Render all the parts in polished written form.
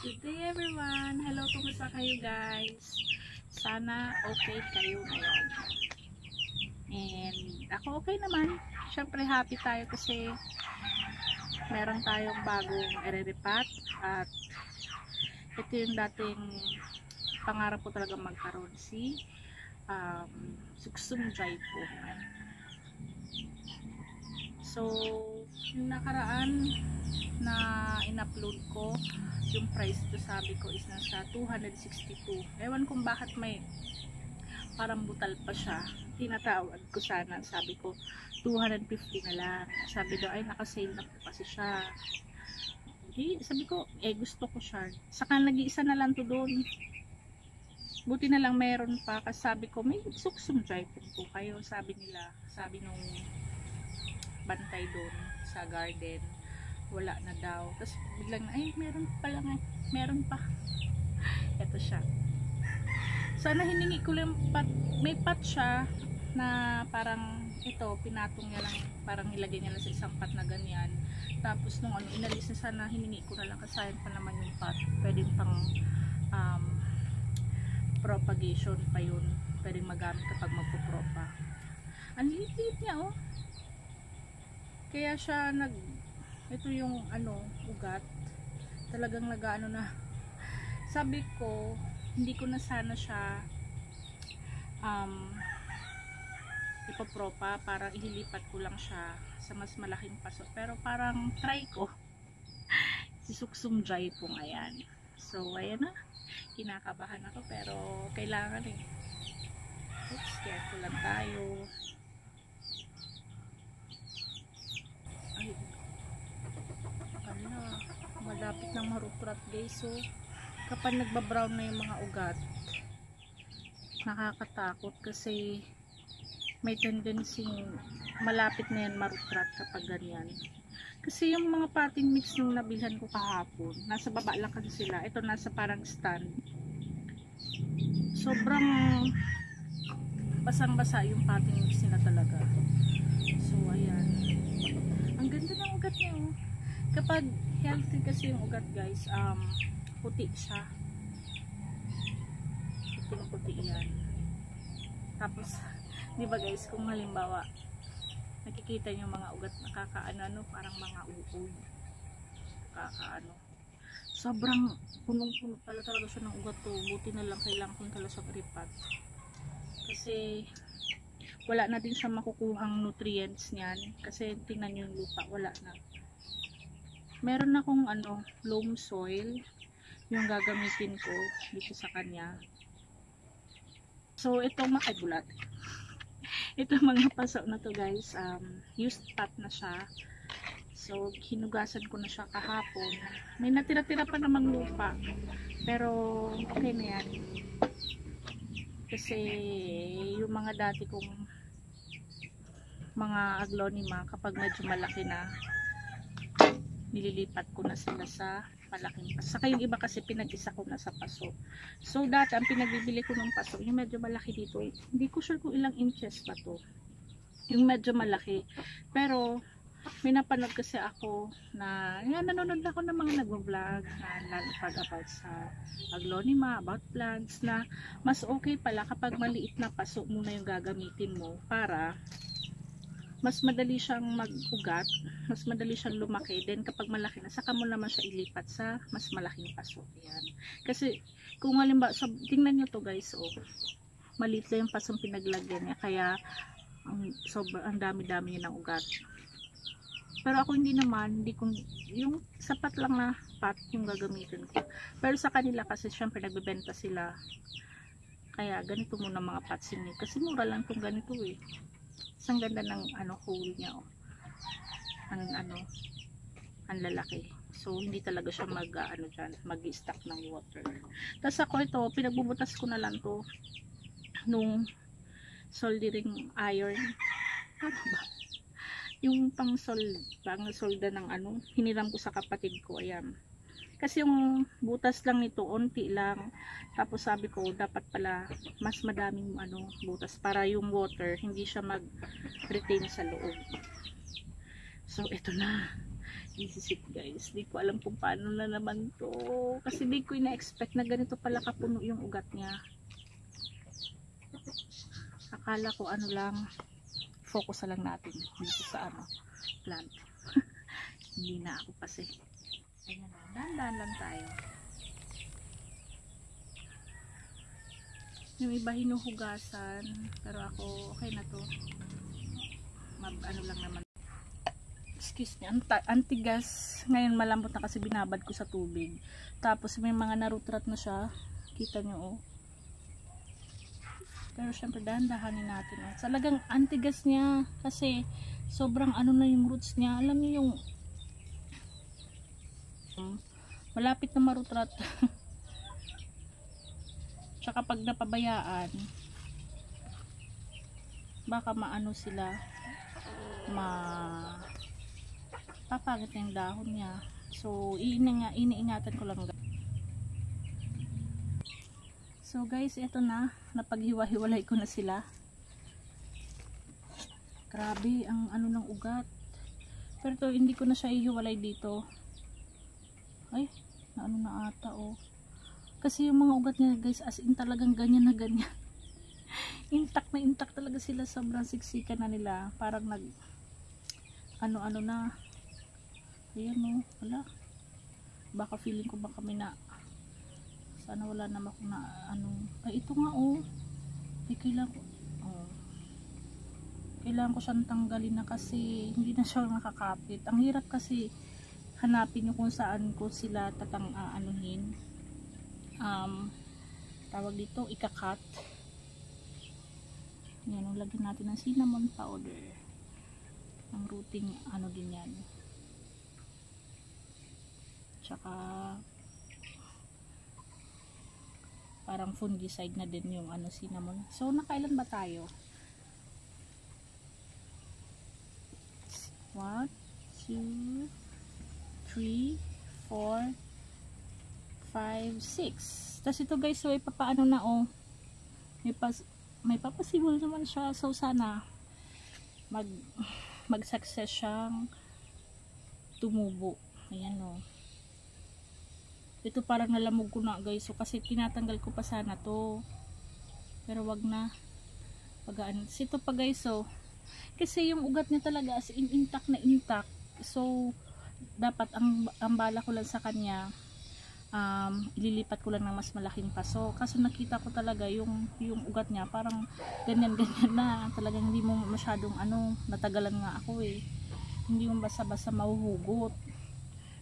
Good day everyone! Hello, kumusta kayo guys? Sana okay kayo ngayon. And ako okay naman. Siyempre happy tayo kasi meron tayong bagong ereripat at ito yung dating pangarap ko talaga magkaroon si Suksum Jaipur. So, yung nakaraan na in-upload ko, yung price to sabi ko is nasa 262. Ewan kung bakit may parang butal pa siya. Tinatawag ko sana. Sabi ko 250 na lang. Sabi daw ay naka-sale na po kasi siya. Okay, sabi ko gusto ko siya. Saka nag-iisa na lang to doon. Buti na lang meron pa kasi sabi ko may Suksum Jaipur po kayo. Sabi nila, sabi nung bantay doon sa garden, wala na daw. Tapos biglang ay meron pa lang, meron pa. Ito siya. Sana hiningi ko lang pat, may pot siya na parang ito pinatong niya lang, parang nilagay niya lang sa isang pot na ganyan. Tapos nung ano inalis na, sana hiningi ko na lang kasi sayang pa naman yung pot. Pwedeng pang propagation pa yun. Pwedeng magamit kapag magpupropa. Ang liit niya oh. Kaya siya ito yung ugat, talagang nag-ano na. Sabi ko hindi ko na sana siya ipopropa, para ililipat ko lang siya sa mas malaking paso, pero parang try ko si Suksum Jaipur. Ayan, so ayan na, kinakabahan ako pero kailangan oops, careful lang tayo. Ay, malapit ng maruprat guys. So kapag nagbabrown na yung mga ugat, nakakatakot kasi may tendency malapit na yan maruprat kapag ganyan. Kasi yung mga potting mix yung nabilhan ko kahapon, nasa baba lang kasi sila. Ito nasa parang stand, sobrang basang basa yung potting mix nila talaga. So ayan, ang ganda ng ugat niya oh. Kapag healthy kasi yung ugat guys, puti siya, puti yan. Tapos di ba guys, kung halimbawa nakikita nyo mga ugat nakakaano, parang mga uod, nakakaano, sobrang punong-puno pala talaga siya ng ugat to. Buti na lang kailangan kong talaga sa ripat kasi wala na din siya makukuhang nutrients niyan. Kasi tingnan nyo yung lupa, wala na. Meron akong loam soil yung gagamitin ko dito sa kanya. So ito mga bulat, ito mga paso na to guys, used pot na siya. So hinugasan ko na siya kahapon. May natira-tira pa namang lupa pero okay na yan kasi yung mga dati kong mga aglonema, kapag medyo malaki na, nililipat ko na sila sa malaking paso. Saka yung iba kasi pinag-isa ko na sa paso. So dati ang pinagbibili ko ng paso yung medyo malaki dito, hindi ko sure kung ilang inches pa to, yung medyo malaki. Pero may napanood kasi ako na nanonood ako ng mga nagvo-vlog na lalapag about sa aglonema, about plants, na mas okay pala kapag maliit na paso muna yung gagamitin mo para mas madali siyang mag-ugat, mas madali siyang lumaki. Then kapag malaki na, saka mo naman siya ilipat sa mas malaking paso. Yan. Kasi kung halimbawa, tingnan nyo to guys, maliit lang yung pasong pinaglagyan niya, kaya ang dami-dami niya ng ugat. Pero ako hindi naman, yung sapat lang na pot yung gagamitin ko. Pero sa kanila kasi syempre nagbebenta sila, kaya ganito muna mga pots niya, kasi mura lang itong ganito eh. Isang ganda ng hole niya ang lalaki. So hindi talaga siya mag-stack ng water. Tapos ako ito, pinagbubutas ko na lang to nung soldering iron, yung pang solda ng hiniram ko sa kapatid ko. Ayan, kasi yung butas lang nito onti lang, tapos sabi ko dapat pala mas madaming butas para yung water hindi siya mag-retain sa loob. So ito na this is it guys. Di ko alam kung paano na naman to. Kasi di ko ina-expect na ganito pala kapuno yung ugat niya. Akala ko ano lang, focus na lang natin dito sa ano, plant. Hindi na ako kasi. Ayan na, dahan-dahan lang tayo. Yung iba hinuhugasan, pero ako okay na to. Ano lang naman. Excuse me, antigas. Ngayon malambot na kasi binabad ko sa tubig. Tapos may mga narutrat na siya. Kita nyo oh. Pero syempre dahan-dahanin natin oh. Talagang antigas niya kasi sobrang ano na yung roots niya. Alam niyo yung malapit na marutrat. Tsaka pag napabayaan, baka maano sila, papangit na yung dahon niya. So iniingatan ko lang. So guys, ito na, napaghiwa-hiwalay ko na sila. Grabe ang ano ng ugat. Pero to, hindi ko na siya ihiwalay dito. Ay, naano na ata oh. Kasi yung mga ugat niya guys, as in talagang ganyan na ganyan. Intact na intact talaga sila, sobrang siksikan na nila. Parang nag ano-ano na. Ayan o, wala. Baka feeling ko baka may na sana wala naman ako na ano. Ay ito nga o. Ay kailangan ko siyang tanggalin na kasi hindi na siya nakakapit. Ang hirap kasi hanapin nyo kung saan ko sila anuhin. Tawag dito, ikakat. Yan, lagyan natin ng cinnamon powder. Ang rooting ano din yan. Tsaka parang fungicide na din yung ano, cinnamon. So nakailan ba tayo? 1, 2, 3, 4, 5, 6. Tapos ito guys, so ipapaano na oh. May papasimol naman siya. So sana mag-success siyang tumubo. Ayan oh. Ito parang nalamog ko na guys. So kasi tinatanggal ko pa sana to. Pero wag na. Pagaan. Ito pa guys oh. Kasi yung ugat niya talaga as in intact na intact. So dapat ang bala ko lang sa kanya, ililipat ko lang ng mas malaking paso. Kaso nakita ko talaga yung ugat niya parang ganyan na, talagang hindi mo masyadong ano, natagalan nga ako eh, hindi mo basta-basta mahuhugot.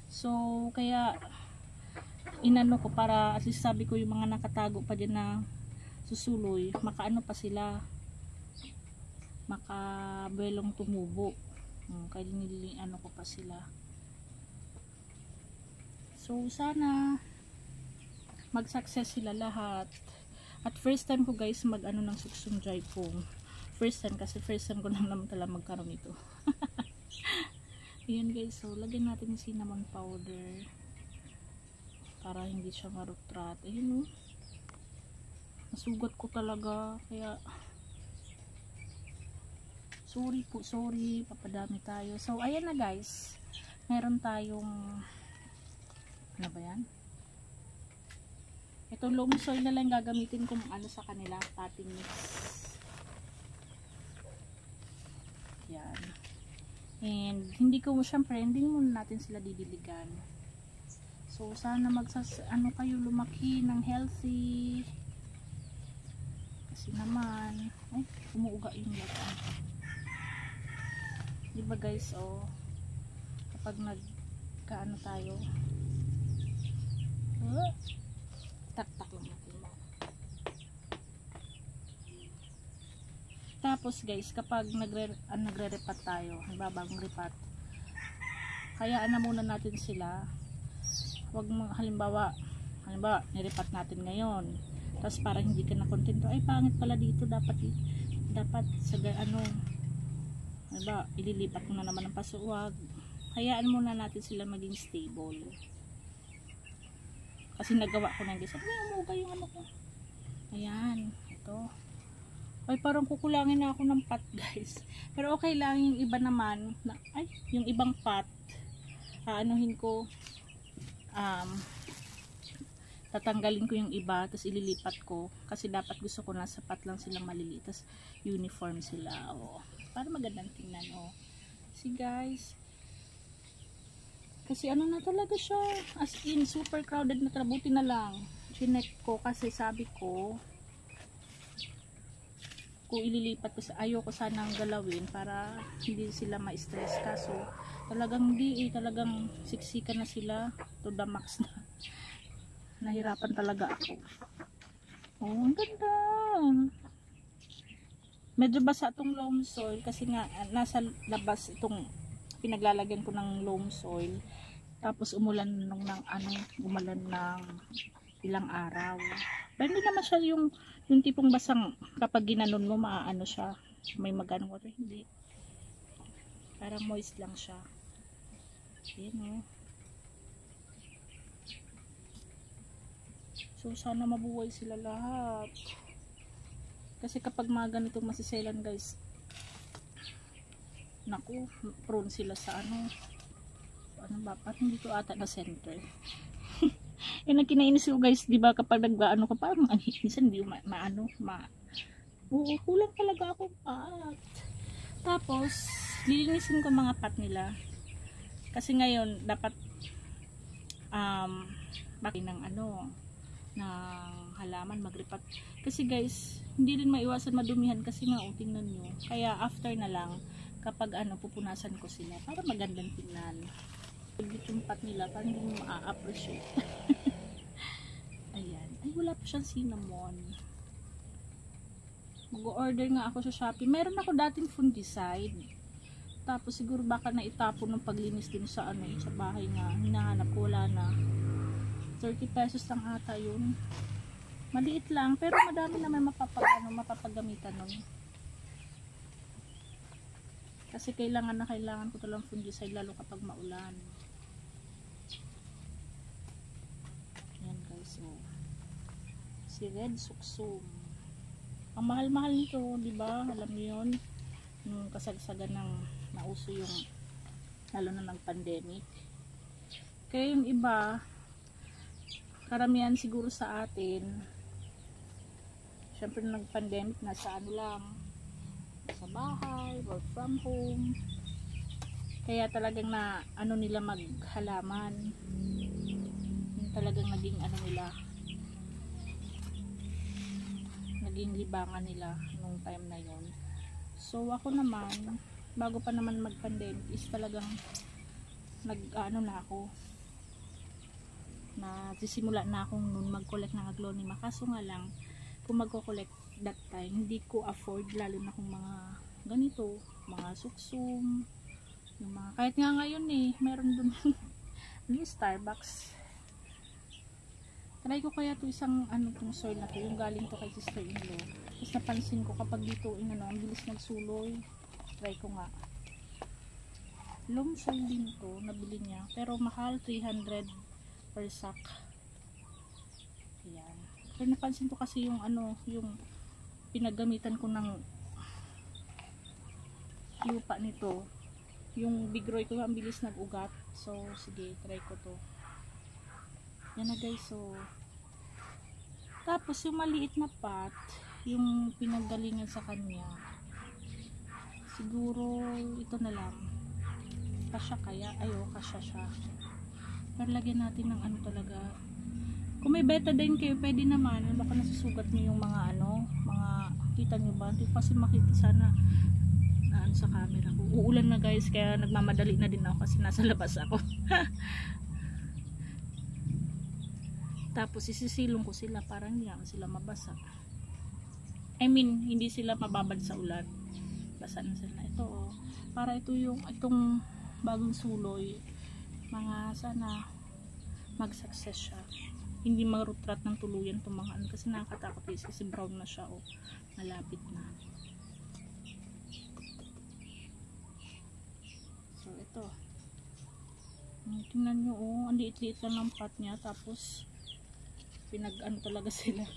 So kaya inano ko para at least sabi ko yung mga nakatago pa dyan na susuloy, makaano pa sila, makabelong tumubo. Kaya ano ko pa sila. So sana mag-success sila lahat. At first time ko guys mag-ano ng suksong dry foam. First time kasi first time ko lang naman talaga magkaroon ito. Ayan guys, so lagyan natin yung cinnamon powder para hindi siya marutrat. Ayun oh. Nasugat ko talaga kaya sorry po, sorry, papadami tayo. So ayan na guys, meron tayong ano ba yan? Ito loam soil na lang gagamitin kung ano sa kanila, potting mix. Yan. And hindi ko syempre hindi muna natin sila didiligan. So sana ano kayo lumaki ng healthy. Kasi naman ay umuuga yung lahat. Diba guys, oh, kapag nagkaano tayo, tak-tak lang natin lang. Tapos guys, kapag nagre-repat tayo, nagbabagong repat, hayaan na muna natin sila. Wag mo, halimbawa nirepat natin ngayon, tapos parang hindi ka na kontento, ay pangit pala dito, dapat sa ano, diba, ililipat mo na naman ng pasuwag. Hayaan muna natin sila maging stable. Kasi nagawa ko na guys. Ay, umuga yung ano ko. Ayan, ito. Ay, parang kukulangin na ako ng pot guys. Pero okay lang, yung iba naman, yung ibang pot, Aanuhin ko, tatanggalin ko yung iba, tapos ililipat ko. Kasi dapat gusto ko na sapat lang silang maliliit, tapos uniform sila. O, para magandang tingnan. O, see guys. Kasi ano na talaga siya, as in, super crowded na. Buti na lang. Chinek ko kasi sabi ko, kung ililipat ko, ayoko sanang galawin para hindi sila ma-stress. Kaso, talagang hindi talagang siksikan na sila to the max na. Nahirapan talaga ako. Oh, ang ganda. Medyo basa itong loam soil kasi nga nasa labas itong pinaglalagyan ko ng loam soil. Tapos umulan umulan ng ilang araw. Pero hindi naman siya yung tipong basang kapag ginanon mo maaano siya, may maganong water, hindi. Parang moist lang siya. Ayan o. So sana mabuhay sila lahat. Kasi kapag mga ganitong masiselan guys, naku, prone sila sa ano ba, parang dito ata na center. Yung kinainis ko guys, di ba kapag nag-ano ka parang minsan hindi kulang talaga ako pat. Tapos lilinisin ko mga pat nila. Kasi ngayon dapat bakit ng ng halaman magripat. Kasi guys, hindi rin maiwasan madumihan kasi nga tingnan nyo. Kaya after na lang kapag pupunasan ko sila para magandang tingnan. Yung pat nila parang hindi mo ma-appreciate. Ayan. Ay, wala pa siyang cinnamon. Mag-order nga ako sa Shopee. Meron ako dating fungicide. Tapos siguro baka naitapon ng paglinis din sa sa bahay nga. Hinahanap ko, wala na. 30 pesos lang ata yun. Maliit lang, pero madami naman mapapagamitan nun. Kasi kailangan ko talang fungicide lalo kapag maulan. Yan guys, so si Red Suksum. Ang mahal-mahal nito, di ba? Alam niyo yun, nung kasagsagan ng nauso yung lalo na ng pandemic. Kaya yung iba, karamihan siguro sa atin, syempre nung pandemic nasa lang, sa bahay, work from home. Kaya talagang na nila maghalaman. Yung talagang naging naging libangan nila nung time na yon. So ako naman, bago pa naman mag-pandemic is talagang na ako. Sisimula na akong nun mag-collect ng aglonema. Kaso nga lang, kung magko-collect that time, hindi ko afford, lalo na kung mga ganito, mga suksum, yung mga, kahit nga ngayon meron dun yung Starbucks. Try ko kaya to isang tong soil na to, yung galing to kay sister-in-law. Tapos napansin ko kapag dito ang bilis nagsuloy. Try ko nga. Loam soil din to, nabili niya, pero mahal, 300 per sack. Ayan. Pero napansin ko kasi yung yung pinagamitan ko ng lupa nito, yung bigroy ko ang bilis nag-ugat. So sige, try ko to. Yan na guys. So tapos yung maliit na pot, yung pinanggalingan sa kanya, siguro ito na lang. Kasya kaya? Kasya siya. Pero lagyan natin ng talaga. Kung may betadine kayo, pwede naman. Baka nasusugat nyo yung mga mga, kita nyo ba? Hindi kasi makita sana na sa camera ko. Uulan na guys, kaya nagmamadali na din ako kasi nasa labas ako. Tapos isisilong ko sila para hindi naman sila mabasa. I mean, hindi sila mababad sa ulan. Basa na sila. Ito para itong bagong suloy, mga sana mag-success siya. Hindi marutrat ng tuluyan itong mga kasi nakakatakot kasi brown na siya malapit na. So ito, tingnan nyo ang liit-liit lang ng pot niya, tapos talaga sila.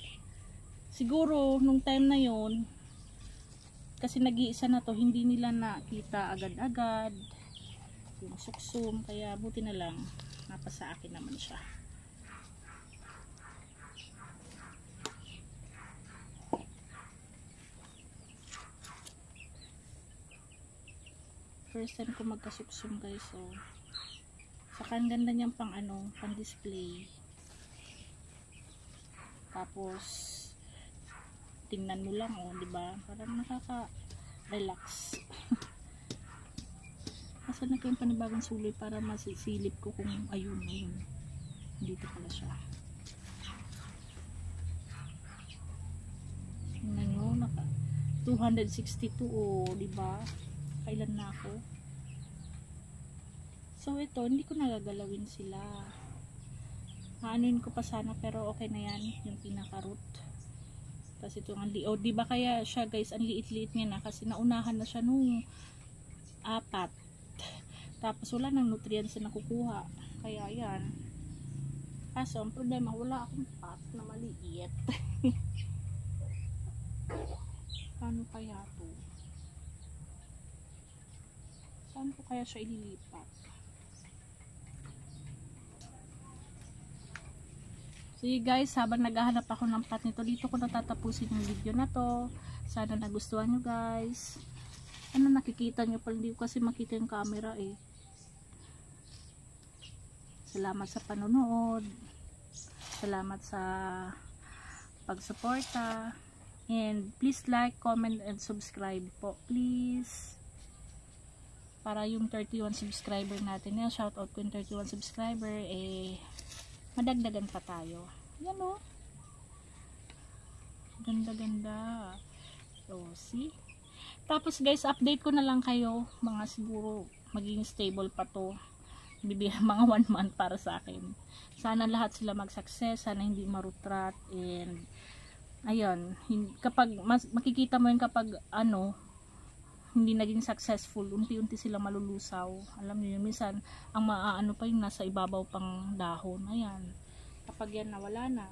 Siguro nung time na yon, kasi nag-iisa na to, hindi nila nakita agad-agad. yung suksum, kaya buti na lang napasa akin naman siya. First time ko magkasuksum guys, so saka ang ganda niyang pang pang display. Tapos tingnan mo lang, di ba? Parang nakaka-relax. Kasi na kayong panibagong suloy para masisilip ko kung ayun. Dito pala siya. Tingnan nyo, 262, di ba? Kailan na ako? So ito, hindi ko nagagalawin sila. Aanuin ko pa sana, pero okay na yan, yung pinaka-root. Kasi ito ang liit. Di ba kaya siya guys, ang liit-liit niya na kasi naunahan na siya nung 4. Tapos wala nang nutrients na nakukuha. Kaya yan. Kaso ang problema, wala akong pot na maliit. Paano kaya to? Saan ko kaya siya ililipat? Sige guys, habang naghahanap ako ng pot nito, dito ko natatapusin yung video na to. Sana nagustuhan nyo guys. Ano nakikita nyo pala? Hindi ko kasi makita yung camera eh. Salamat sa panonood. Salamat sa pagsuporta. And please like, comment, and subscribe po. Please. Para yung 31 subscriber natin. Shoutout ko yung 31 subscriber. Madagdagan pa tayo. Yan o. Ganda-ganda. So, see? Tapos guys, update ko na lang kayo. Mga siguro magiging stable pa to. Bibigyan mga 1 month para sa akin. Sana lahat sila mag-success. Sana hindi marutrat. And, ayun. Kapag, makikita mo yun kapag, hindi naging successful, unti-unti sila malulusaw. Alam niyo yun, minsan ang maaano pa yung nasa ibabaw pang dahon. Ayan. Kapag yan nawala na.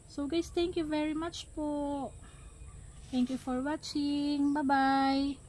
So guys, thank you very much po. Thank you for watching. Bye-bye.